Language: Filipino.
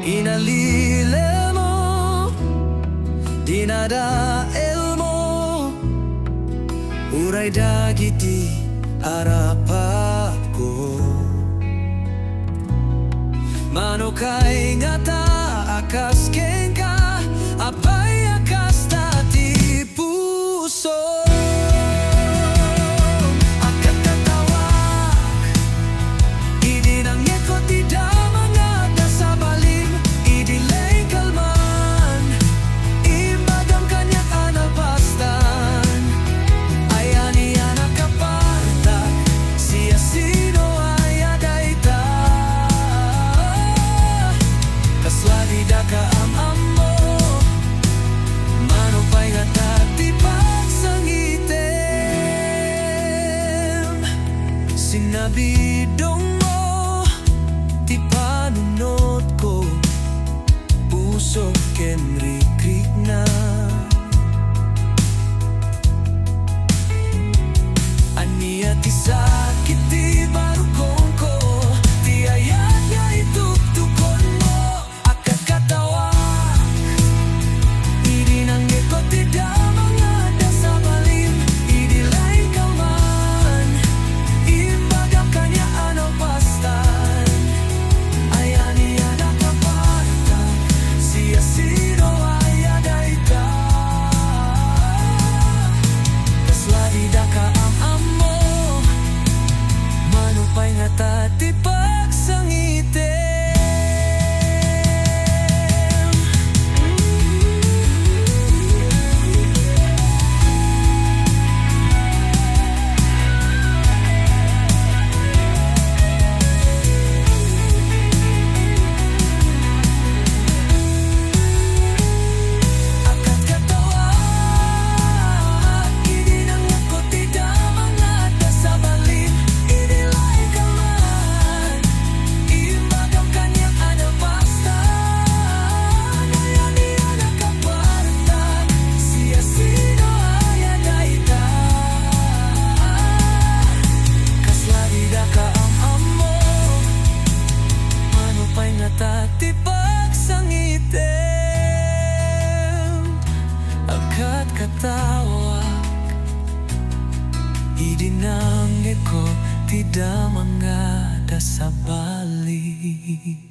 Inalile mo, dinadael mo, uray dagiti harapan ko. Mano kay ngata akas kenka, apay akas tati puso. Sinabidong mo, ti panunod ko, puso ken rikrik na. Ania ti sakit ti barukong ko, ti ayat nga itugtugon mo, akat katawak, idinangge ko ti damang nga da sa balim, idilay kalman, imbagam kanya ano pastan, ayani ana kaparta, siya sino ayaday ka, kasladi da ka am-amo, manupay nga tati pagsangitem. Tati pagsangitem, akat katawag, idinangge ko ti damang nga da sa bali.